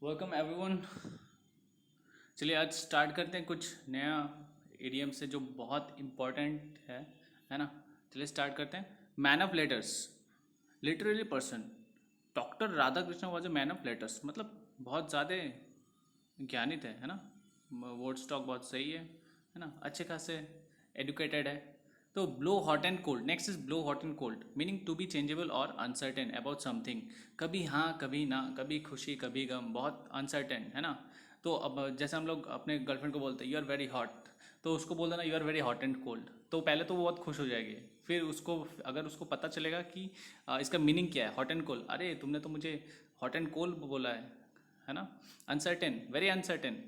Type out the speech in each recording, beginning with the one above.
Welcome everyone. चलिए आज start करते हैं कुछ नया इडियम से जो बहुत इम्पोर्टेंट है ना। चलिए स्टार्ट करते हैं। Man of letters, literary person. Doctor Radha Krishna was a man of letters, मतलब बहुत ज़्यादा ज्ञानी थे, है ना। वर्ड स्टॉक बहुत सही है ना, अच्छे खासे एडुकेटेड है। तो blow hot and cold, next is blow hot and cold, meaning to be changeable और अनसर्टेन अबाउट समथिंग। कभी हाँ कभी ना, कभी खुशी कभी गम, बहुत अनसर्टेन है ना। तो अब जैसे हम लोग अपने गर्लफ्रेंड को बोलते हैं यू आर वेरी हॉट, तो उसको बोल देना you are very hot and cold. तो पहले तो वो बहुत खुश हो जाएगी, फिर उसको अगर उसको पता चलेगा कि इसका मीनिंग क्या है हॉट एंड कोल्ड, अरे तुमने तो मुझे हॉट एंड कोल्ड बोला है ना। Uncertain, very uncertain.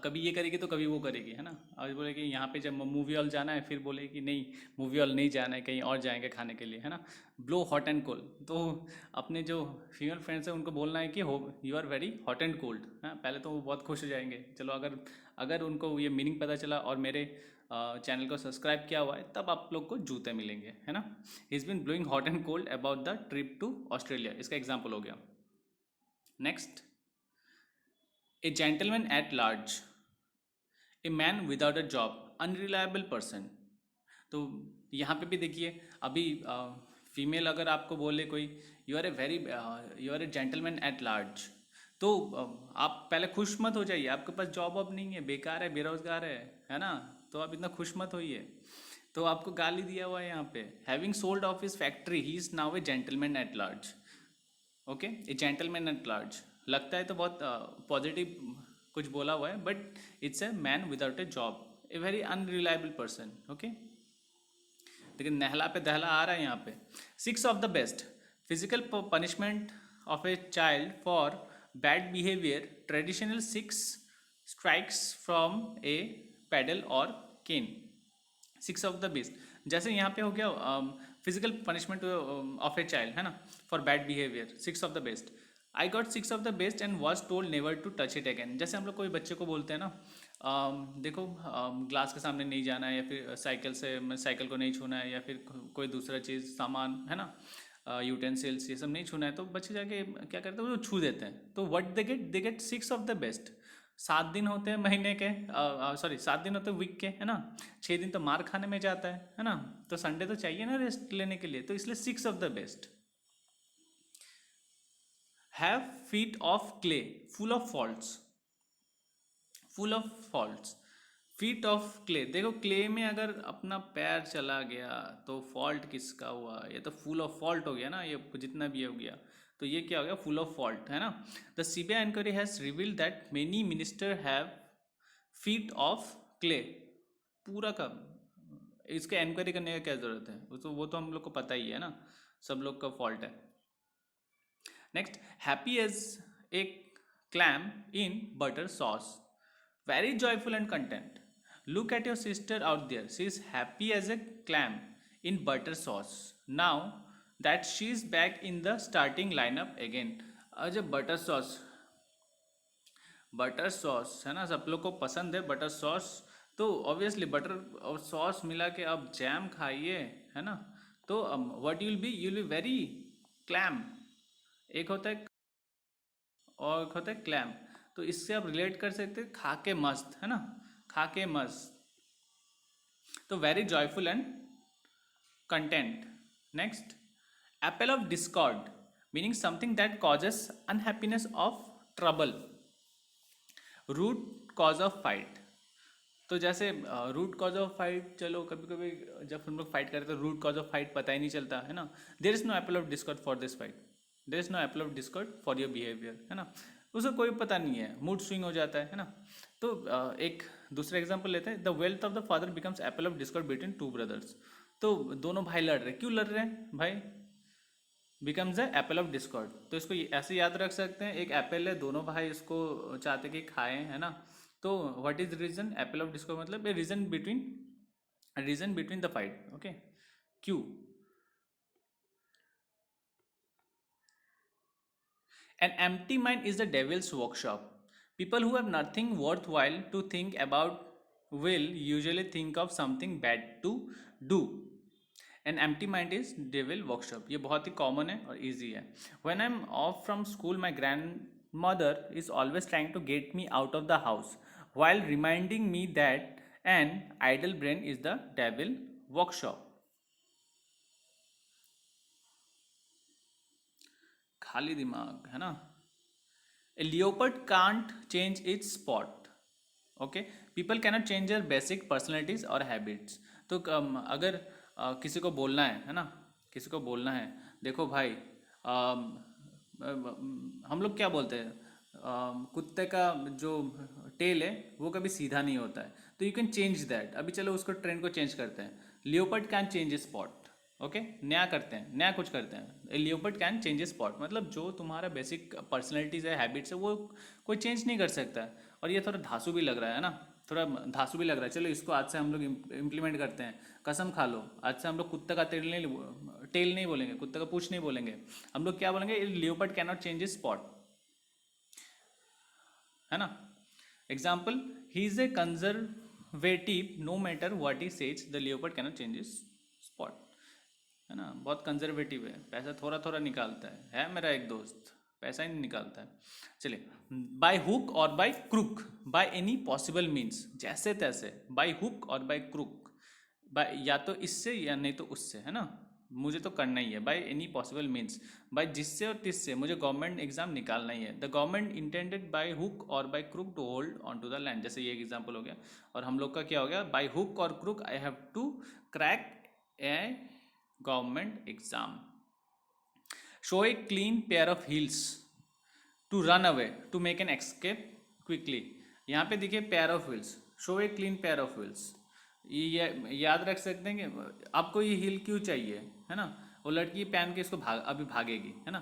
कभी ये करेगी तो कभी वो करेगी, है ना। और बोलेगी यहाँ पे जब मूवी हॉल जाना है, फिर बोलेगी नहीं मूवी हॉल नहीं जाना है, कहीं और जाएंगे खाने के लिए, है ना। Blow hot and cold. तो अपने जो फीमेल फ्रेंड्स हैं उनको बोलना है कि हो you are very hot and cold, है। पहले तो वो बहुत खुश हो जाएंगे। चलो अगर अगर उनको ये मीनिंग पता चला और मेरे चैनल को सब्सक्राइब किया हुआ है, तब आप लोग को जूते मिलेंगे, है ना। He is been blowing hot and cold about the trip to Australia, इसका एग्जाम्पल हो गया। Next, a gentleman at large, a man without a job, unreliable person. तो यहाँ पे भी देखिए, अभी फीमेल अगर आपको बोले कोई you are a very you are a gentleman at large, तो आप पहले खुश मत हो जाइए, आपके पास जॉब अब नहीं है, बेकार है, बेरोजगार है ना। तो आप इतना खुश मत होइए। तो आपको गाली दिया हुआ है यहाँ पे, having sold off his factory he is now a gentleman at large. Okay, a gentleman at large लगता है तो बहुत पॉजिटिव कुछ बोला हुआ है, but it's a man without a job, a very unreliable person. Okay, लेकिन नहला पे दहला आ रहा है यहाँ पे। Six of the best, physical punishment of a child for bad behaviour, traditional six strikes from a paddle और केन। सिक्स ऑफ द बेस्ट, जैसे यहाँ पे हो गया physical punishment of a child, है ना, for bad behaviour, six of the best. I got six of the best and was told never to touch it again. जैसे हम लोग कोई बच्चे को बोलते हैं ना, देखो ग्लास के सामने नहीं जाना है, या फिर साइकिल को नहीं छूना है, या फिर कोई दूसरा चीज़ सामान, है ना, यूटेंसिल्स ये सब नहीं छूना है, तो बच्चे जाके क्या करते हैं, वो छू देते हैं। तो what they get six of the best. 7 दिन होते हैं महीने के, सॉरी 7 दिन होते हैं वीक के, है ना। 6 दिन तो मार खाने में जाता है ना। तो संडे तो चाहिए ना रेस्ट लेने के लिए, तो इसलिए six of the best. Have feet of clay full of faults, full of faults. Feet of clay, देखो क्ले में अगर अपना पैर चला गया तो फॉल्ट किसका हुआ, ये तो फुल ऑफ फॉल्ट हो गया ना, ये जितना भी हो गया। तो ये क्या हो गया, फुल ऑफ फॉल्ट, है ना। The CBI inquiry has revealed that many minister have feet of clay. पूरा का इसके इंक्वायरी करने का क्या जरूरत है, वो तो हम लोग को पता ही है ना, सब लोग का फॉल्ट है। Next, happy as a clam in butter sauce, very joyful and content. Look at your sister out there. She is happy as a clam in butter sauce. Now that she is back in the starting lineup again. जब butter sauce है ना, सब लोग को पसंद है butter sauce, तो obviously butter और सॉस मिला के अब जैम खाइए, है ना। तो what you will be very clam. एक होता है और एक होता है क्लैम। तो इससे आप रिलेट कर सकते हैं खा के मस्त, है ना, खा के मस्त। तो very joyful and content. Next, apple of discord, meaning something that causes unhappiness of trouble, root cause of fight. तो जैसे रूट कॉज ऑफ फाइट, चलो कभी कभी जब हम लोग फाइट करते हैं तो रूट कॉज ऑफ फाइट पता ही नहीं चलता, है ना। There is no apple of discord for this fight, there is no apple of discord for your behaviour, है ना। उसको कोई पता नहीं है, मूड स्विंग हो जाता है ना। तो एक दूसरा एग्जाम्पल लेते हैं, the wealth of the father becomes Apple of Discord between two brothers. तो दोनों भाई लड़ रहे, क्यों लड़ रहे हैं भाई, becomes the Apple of Discord. तो इसको ऐसे याद रख सकते हैं, एक एप्पल है, दोनों भाई इसको चाहते कि खाएं, है ना। तो what is reason, apple of discord मतलब a reason between the fight. Okay, क्यों। An empty mind is the devil's workshop. People who have nothing worthwhile to think about will usually think of something bad to do. An empty mind is devil workshop. ये बहुत ही common है और easy है. When I'm off from school, my mother is always trying to get me out of the house while reminding me that an idle brain is the devil workshop. खाली दिमाग है ना. A leopard can't change its spot. Okay, people cannot change their basic personalities or habits. तो अगर किसी को बोलना है ना, किसी को बोलना है, देखो भाई, हम लोग क्या बोलते हैं, कुत्ते का जो टेल है वो कभी सीधा नहीं होता है, तो यू कैन चेंज दैट. अभी चलो उसको ट्रेंड को चेंज करते हैं. Leopard can change spot. Okay, नया करते हैं, नया कुछ करते हैं. लियोपर्ड कैन चेंज स्पॉट मतलब जो तुम्हारा बेसिक पर्सनैलिटीज है, हैबिट्स है, वो कोई चेंज नहीं कर सकता है. और ये थोड़ा धांसू भी लग रहा है ना, थोड़ा धांसू भी लग रहा है. चलो इसको आज से हम लोग इम्प्लीमेंट करते हैं. कसम खा लो, आज से हम लोग कुत्ते का टेल नहीं बोलेंगे, कुत्ते का पूछ नहीं बोलेंगे. हम लोग क्या बोलेंगे, leopard can not change spot, है ना. Example, he is a conservative no matter what he says, the leopard can not change spot. है ना, बहुत कंजर्वेटिव है, पैसा थोड़ा थोड़ा निकालता है मेरा एक दोस्त, पैसा ही नहीं निकालता है. चलिए, बाय हुक और by crook, by any possible means, जैसे तैसे, बाय हुक और बाय क्रुक, बाय या तो इससे या नहीं तो उससे, है ना, मुझे तो करना ही है. By any possible means, by जिससे और तिससे मुझे गवर्नमेंट एग्जाम निकालना ही है. The government intended by hook और by crook to hold on to the land, जैसे ये एक एग्जाम्पल हो गया. और हम लोग का क्या हो गया, by hook or crook I have to crack a government exam. Show a clean pair of heels to run away to make an escape quickly. यहाँ पे देखिए pair of wheels, show a clean pair of wheels. ये याद रख सकते हैं कि आपको ये हील क्यों चाहिए, है ना. वो लड़की पहन के इसको अभी भागेगी, है ना.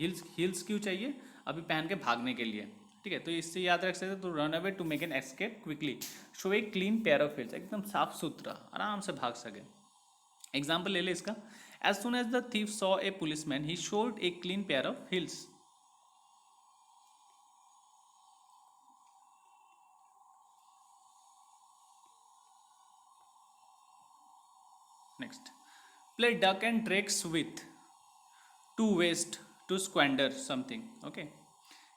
हील्स क्यों चाहिए, अभी पहन के भागने के लिए. ठीक है, तो इससे याद रख सकते हैं. तो run away to make an escape quickly, show a clean pair of heels, एकदम साफ सुथरा, आराम से भाग सके. एग्जाम्पल ले ले इसका. As soon as the thief saw a policeman he showed a clean pair of heels. Next, play duck and drakes with to waste to squander something. Okay,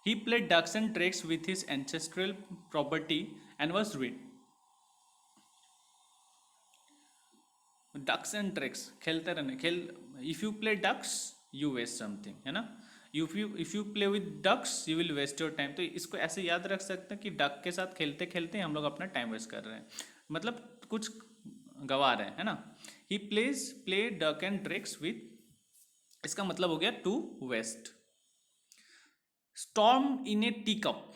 he played ducks and drakes with his ancestral property and was ruined. Ducks and drakes खेलते रहने, खेल. If you play ducks you waste something, है ना. if you play with ducks you will waste your time. तो इसको ऐसे याद रख सकते हैं कि डक के साथ खेलते खेलते हम लोग अपना टाइम वेस्ट कर रहे हैं, मतलब कुछ गवा रहे हैं, है ना. He play duck and drakes with, इसका मतलब हो गया to waste. Storm in a tea cup,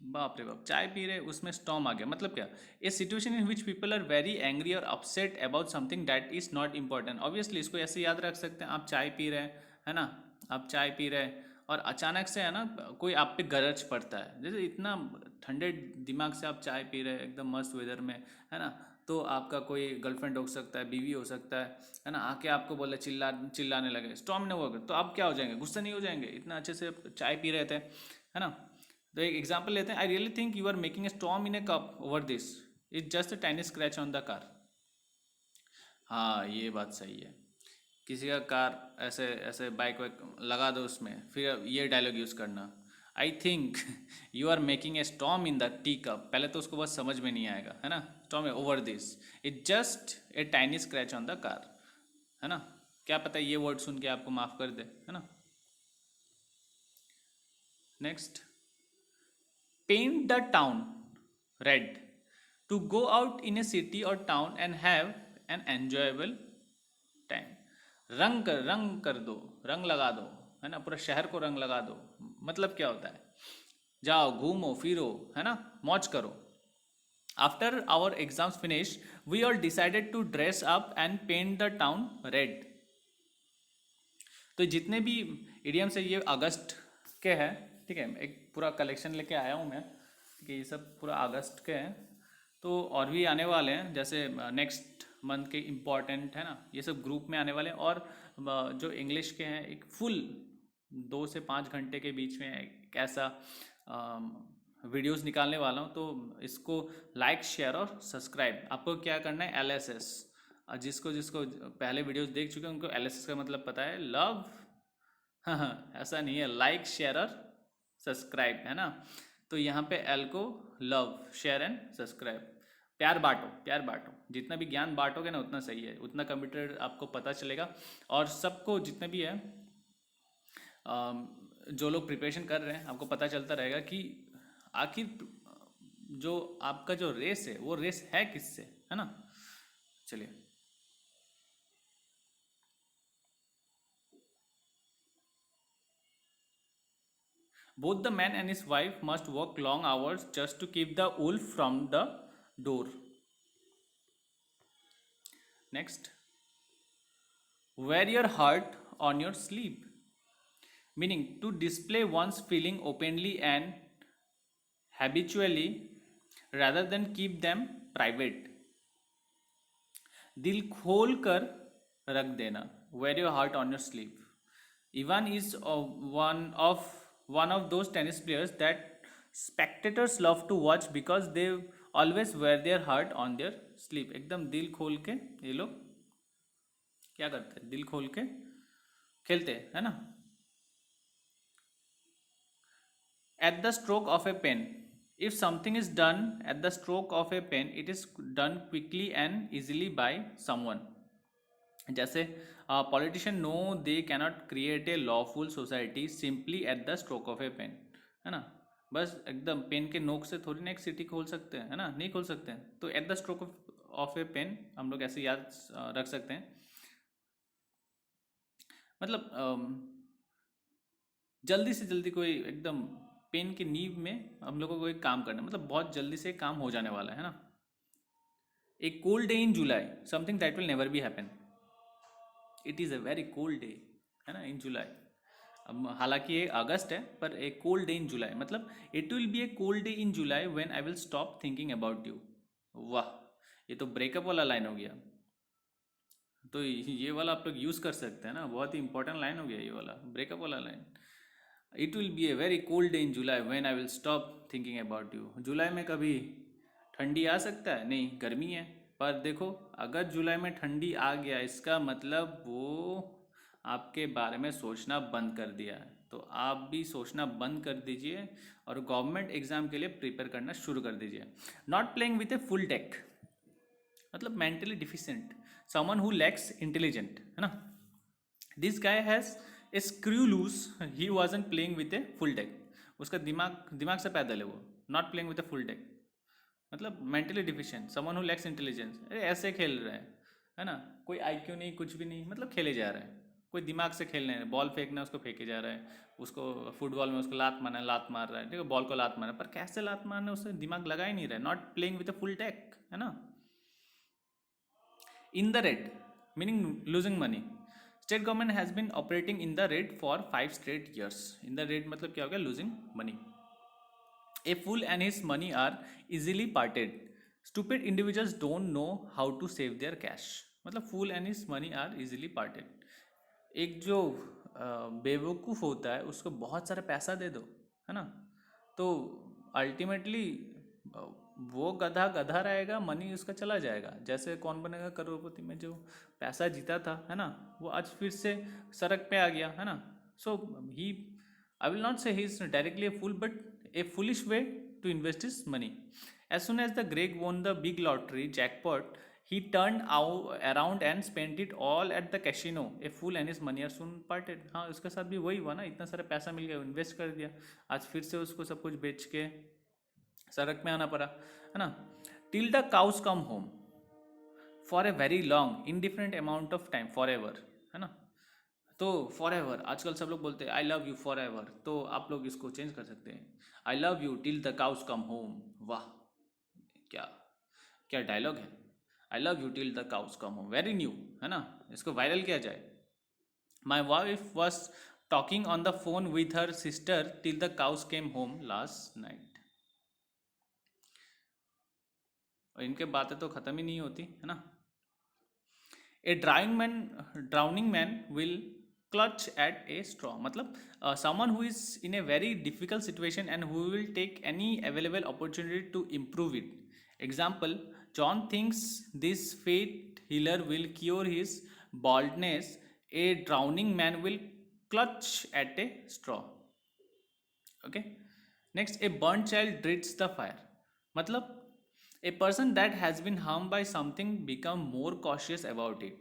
बाप रे बाप, चाय पी रहे उसमें स्टॉर्म आ गया, मतलब क्या, a situation in which people are very angry और upset about something that is not important. Obviously इसको ऐसे याद रख सकते हैं, आप चाय पी रहे हैं, है ना, आप चाय पी रहे हैं और अचानक से, है ना, कोई आप पे गरज पड़ता है, जैसे इतना ठंडे दिमाग से आप चाय पी रहे हैं एकदम मस्त वेदर में, है ना. तो आपका कोई गर्लफ्रेंड हो सकता है, बीवी हो सकता है ना, आके आपको बोले चिल्लाने लगे, स्टॉर्म ने होगा, तो आप क्या हो जाएंगे, गुस्सा नहीं हो जाएंगे, इतना अच्छे से चाय पी रहे थे, है ना. तो एक एग्जाम्पल लेते हैं. I really think you are making a storm in a cup over this, it's just a tiny scratch on the car. हाँ, ये बात सही है. किसी का कार ऐसे ऐसे बाइक वाइक लगा दो उसमें, फिर ये डायलॉग यूज़ करना, I think you are making a storm in the tea cup. पहले तो उसको बहुत समझ में नहीं आएगा, है ना. Storm over this, it just a tiny scratch on the car, है ना. क्या पता ये वर्ड सुन के आपको माफ कर दे, है ना. Next, paint the town red to go out in a city और town and have an enjoyable time. रंग कर दो, रंग लगा दो, है ना, पूरा शहर को रंग लगा दो. मतलब क्या होता है, जाओ घूमो फिरो, है ना, मौज करो. After our exams finish we all decided to dress up and paint the town red. तो जितने भी इडियम्स है ये अगस्त के हैं, ठीक है. एक पूरा कलेक्शन लेके आया हूँ मैं, कि ये सब पूरा अगस्त के हैं. तो और भी आने वाले हैं, जैसे नेक्स्ट मंथ के इम्पॉर्टेंट, है ना, ये सब ग्रुप में आने वाले हैं. और जो इंग्लिश के हैं एक फुल 2 से 5 घंटे के बीच में एक ऐसा वीडियोस निकालने वाला हूँ. तो इसको लाइक शेयर और सब्सक्राइब. आपको क्या करना है, LSS, जिसको जिसको पहले वीडियोस देख चुके हैं उनको LSS का मतलब पता है, लव. हाँ, ऐसा नहीं है, लाइक शेयर और सब्सक्राइब, है ना। तो यहाँ पे एल को लव, शेयर एंड सब्सक्राइब, प्यार बांटो, प्यार बांटो, जितना भी ज्ञान बांटोगे ना उतना सही है, उतना कंप्यूटर आपको पता चलेगा। और सबको जितने भी है जो लोग प्रिपरेशन कर रहे हैं, आपको पता चलता रहेगा कि आखिर जो आपका जो रेस है वो रेस है किससे, है ना। चलिए, both the man and his wife must work long hours just to keep the wolf from the door. Next, wear your heart on your sleeve, meaning to display one's feeling openly and habitually rather than keep them private. दिल खोल कर रख देना, wear your heart on your sleeve. Ivan is one of those tennis players that spectators love to watch because they always wear their heart on their sleeve. एकदम दिल खोल के ये लोग क्या करते हैं, दिल खोल के खेलते हैं, है ना। At the stroke of a pen, if something is done at the stroke of a pen, it is done quickly and easily by someone. जैसे politician no they cannot create a lawful society simply at the stroke of a pen, है ना। बस एकदम pen के नोक से थोड़ी ना एक सिटी खोल सकते हैं, है ना, नहीं खोल सकते हैं। तो at the stroke of a pen हम लोग ऐसे याद रख सकते हैं, मतलब जल्दी से जल्दी कोई एकदम पेन की नींव में हम लोगों को एक काम करना, मतलब बहुत जल्दी से काम हो जाने वाला है ना। ए cold day in July, something that will never be happen. It is a very cold day, है ना, इन जुलाई। अब हालांकि ये अगस्त है, पर ए कोल्ड डे इन जुलाई मतलब it will be A cold day in July when I will stop thinking about you. वाह, ये तो ब्रेकअप वाला लाइन हो गया। तो ये वाला आप लोग यूज़ कर सकते हैं ना, बहुत ही इंपॉर्टेंट लाइन हो गया ये वाला, ब्रेकअप वाला line. It will be a very cold day in July when I will stop thinking about you. जुलाई में कभी ठंडी आ सकता है, नहीं, गर्मी है। पर देखो, अगर जुलाई में ठंडी आ गया इसका मतलब वो आपके बारे में सोचना बंद कर दिया है। तो आप भी सोचना बंद कर दीजिए और गवर्नमेंट एग्जाम के लिए प्रिपेयर करना शुरू कर दीजिए। Not playing with a full deck मतलब mentally deficient, someone who lacks intelligent, है ना। This guy has a screw loose, he wasn't playing with a full deck. उसका दिमाग से पैदल है वो। Not playing with a full deck मतलब mentally deficient, someone who lacks intelligence. अरे ऐसे खेल रहे हैं, है ना, कोई आईक्यू नहीं, कुछ भी नहीं, मतलब खेले जा रहे हैं, कोई दिमाग से खेलने हैं। बॉल फेंकना है उसको फेंके जा रहा है, उसको फुटबॉल में उसको लात मारना है, लात मार रहा है, ठीक है, बॉल को लात मारना है, पर कैसे लात मारना है उससे दिमाग लगा ही नहीं रहा है। Not playing with a full deck, है ना। In the red meaning losing money, state government has been operating in the red for 5 straight years। In the red मतलब क्या हो गया, losing money. A fool and his money are easily parted. Stupid individuals don't know how to save their cash। मतलब fool and his money are easily parted। एक जो बेवकूफ़ होता है उसको बहुत सारा पैसा दे दो, है ना, तो अल्टीमेटली वो गधा गधा रहेगा, मनी उसका चला जाएगा। जैसे कौन बनेगा करोड़पति में, जो पैसा जीता था, है ना, वो आज फिर से सड़क पे आ गया, है ना। सो ही, आई will not say he is directly a fool, but a foolish way to invest his money. As soon as the Greg won the big lottery jackpot, he turned around and spent it all at the casino. A fool and his money are soon parted। हाँ, उसके साथ भी वही हुआ ना, इतना सारा पैसा मिल गया, इन्वेस्ट कर दिया, आज फिर से उसको सब कुछ बेच के सड़क में आना पड़ा, है ना। Till the cows come home for a very long indifferent amount of time, for ever, है ना। तो फॉर एवर आजकल सब लोग बोलते हैं I love you for ever, तो आप लोग इसको चेंज कर सकते हैं, I love you till the cows come home. वाह, क्या क्या डायलॉग है, I love you till the cows come home, very new, है ना, इसको वायरल किया जाए। My wife was talking on the phone with her sister till the cows came home last night. और इनके बातें तो ख़त्म ही नहीं होती, है ना। A drowning man will clutch at a straw मतलब someone who is in a very difficult situation and who will take any available opportunity to improve it। Example, John thinks this faith healer will cure his baldness, a drowning man will clutch at a straw। Okay, next, a burn child dreads the fire, मतलब a person that has been harm by something become more cautious about it.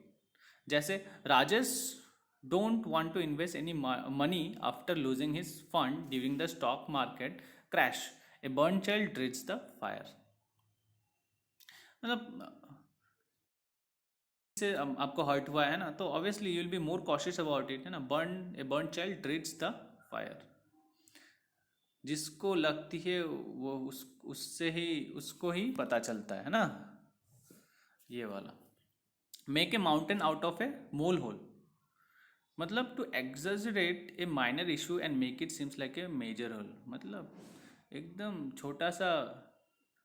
जैसे Rajesh don't want to invest any money after losing his fund during the stock market crash, a burn child dreads the fire. मतलब से आपको hurt हुआ है ना, तो obviously you will be more cautious about it, है ना। A burn child dreads the fire, जिसको लगती है वो उससे ही उसको ही पता चलता है ना, ये वाला। Make a mountain out of a mole hole, मतलब to exaggerate a minor issue and make it seems like a major hole, मतलब एकदम छोटा सा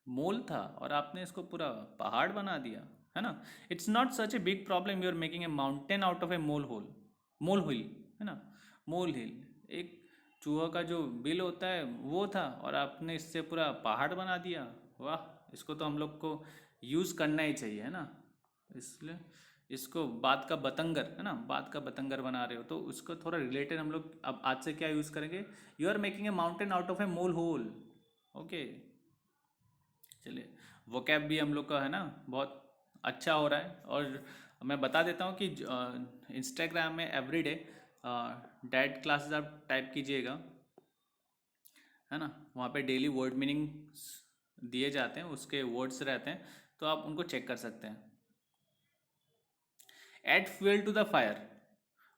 मोल था और आपने इसको पूरा पहाड़ बना दिया, है ना। It's not such a big problem, you are making a mountain out of a mole hill, है ना। मोल हिल एक चूहा का जो बिल होता है वो था और आपने इससे पूरा पहाड़ बना दिया। वाह, इसको तो हम लोग को यूज़ करना ही चाहिए, है ना। इसलिए इसको बात का बतंगर, है ना, बात का बतंगर बना रहे हो तो उसको थोड़ा रिलेटेड हम लोग अब आज से क्या यूज़ करेंगे, you are making a mountain out of a mole hole. Okay, चलिए, वोकैब भी हम लोग का, है ना, बहुत अच्छा हो रहा है। और मैं बता देता हूँ कि इंस्टाग्राम में एवरीडे डैट क्लासेस आप टाइप कीजिएगा, है ना, वहाँ पे डेली वर्ड मीनिंग दिए जाते हैं, उसके वर्ड्स रहते हैं, तो आप उनको चेक कर सकते हैं। Add fuel to the fire,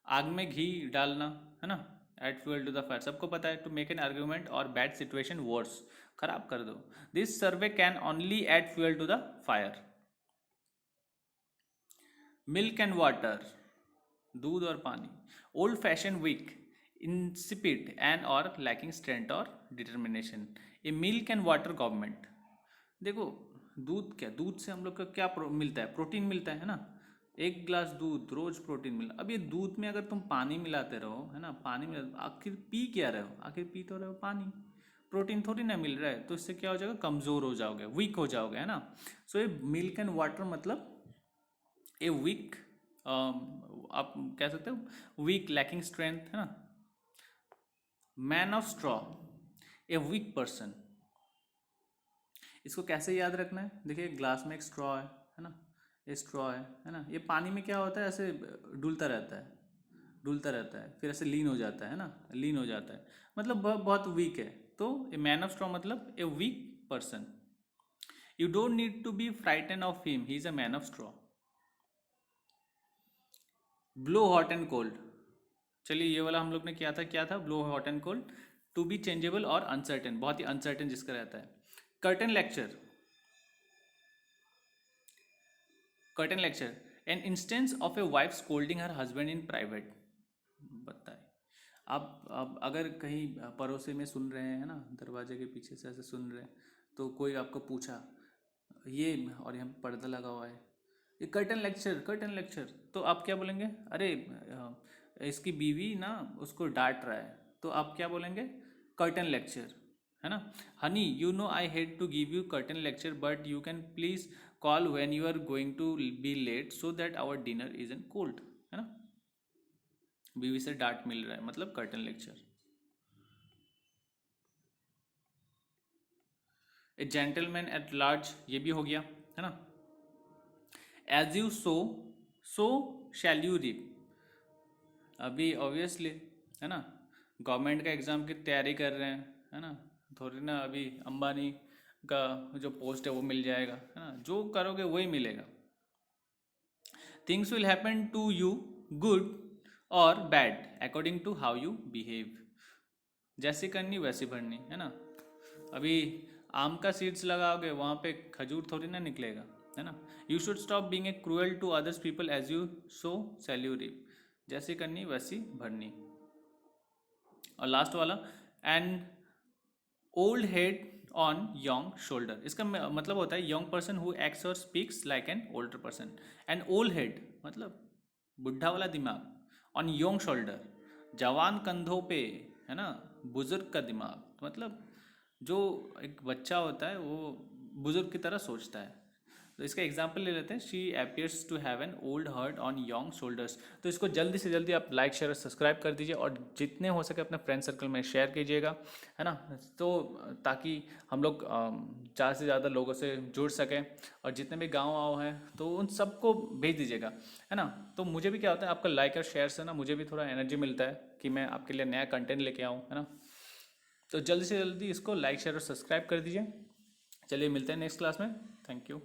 आग में घी डालना, है ना। Add fuel to the fire सबको पता है, to make an argument or bad situation worse, खराब कर दो। This survey can only add fuel to the fire. Milk and water, दूध और पानी। Old fashion, weak, insipid and और लैकिंग स्ट्रेंथ और determination, a milk and water government. देखो, दूध क्या, दूध से हम लोग को क्या मिलता है, प्रोटीन मिलता है ना। एक ग्लास दूध रोज प्रोटीन मिला। अब ये दूध में अगर तुम पानी मिलाते रहो, है ना, पानी मिला, आखिर पी क्या रहे हो, आखिर पी तो रहे हो पानी, प्रोटीन थोड़ी ना मिल रहा है, तो इससे क्या हो जाएगा, कमज़ोर हो जाओगे, वीक हो जाओगे, है ना। सो ये मिल्क एंड वाटर मतलब ए वीक, आप कह सकते हो वीक, लैकिंग स्ट्रेंथ, है ना। Man of straw, A weak person. इसको कैसे याद रखना है, देखिए ग्लास में एक स्ट्रॉ है ना, ये स्ट्रॉ है ना, ये पानी में क्या होता है, ऐसे डुलता रहता है, डुलता रहता है, फिर ऐसे लीन हो जाता है ना, लीन हो जाता है, मतलब बहुत वीक है। तो ए मैन ऑफ स्ट्रॉ मतलब a weak person. You don't need to be frightened of him, he is a man of straw. Blow hot and cold, चलिए ये वाला हम लोग ने किया था, क्या था, blow hot and cold. To be changeable और अनसर्टेन, बहुत ही अनसर्टेन जिसका रहता है। Curtain lecture, curtain lecture, an instance of a wife scolding her husband in private. बताए, आप अगर कहीं पड़ोसी में सुन रहे हैं ना, दरवाजे के पीछे से ऐसे सुन रहे हैं, तो कोई आपको पूछा ये, और यहाँ पे पर्दा लगा हुआ है, ये कर्टन लेक्चर, कर्टन लेक्चर, तो आप क्या बोलेंगे, अरे इसकी बीवी ना उसको डांट रहा है, तो आप क्या बोलेंगे, कर्टन लेक्चर, है ना। Honey, you know I hate to give you curtain lecture but you can please call when you are going to be late so that our dinner is in cold, है ना। बीवी से डांट मिल रहा है मतलब कर्टन लेक्चर। ए जेंटलमैन एट लार्ज, ये भी हो गया, है ना। As you sow shall you reap, अभी ऑब्वियसली, है ना, गवर्नमेंट का एग्ज़ाम की तैयारी कर रहे हैं, है ना, थोड़ी ना अभी अंबानी का जो पोस्ट है वो मिल जाएगा, है ना, जो करोगे वही मिलेगा। Things will happen to you good और bad according to how you behave, जैसी करनी वैसी भरनी, है ना। अभी आम का सीड्स लगाओगे वहाँ पे खजूर थोड़ी ना निकलेगा, है ना। You should stop being a cruel to others people, as you sow shall you reap, जैसी करनी वैसी भरनी। और लास्ट वाला, and old head on young shoulder, इसका मतलब होता है यंग पर्सन हु एक्ट्स और speaks like an older person. And old head मतलब बुढ़ा वाला दिमाग, ऑन यंग शोल्डर, जवान कंधों पे, है ना, बुजुर्ग का दिमाग, मतलब जो एक बच्चा होता है वो बुजुर्ग की तरह सोचता है, तो इसका एग्जाम्पल ले लेते हैं, she appears to have an old heart on young shoulders. तो इसको जल्दी से जल्दी आप लाइक शेयर और सब्सक्राइब कर दीजिए और जितने हो सके अपने फ्रेंड सर्कल में शेयर कीजिएगा, है ना। तो ताकि हम लोग ज़्यादा से ज़्यादा लोगों से जुड़ सकें, और जितने भी गाँव आओ हैं तो उन सबको भेज दीजिएगा, है ना। तो मुझे भी क्या होता है, आपका लाइक और शेयर से ना मुझे भी थोड़ा एनर्जी मिलता है कि मैं आपके लिए नया कंटेंट लेके आऊँ, है ना। तो जल्दी से जल्दी इसको लाइक शेयर और सब्सक्राइब कर दीजिए। चलिए मिलते हैं नेक्स्ट क्लास में। Thank you.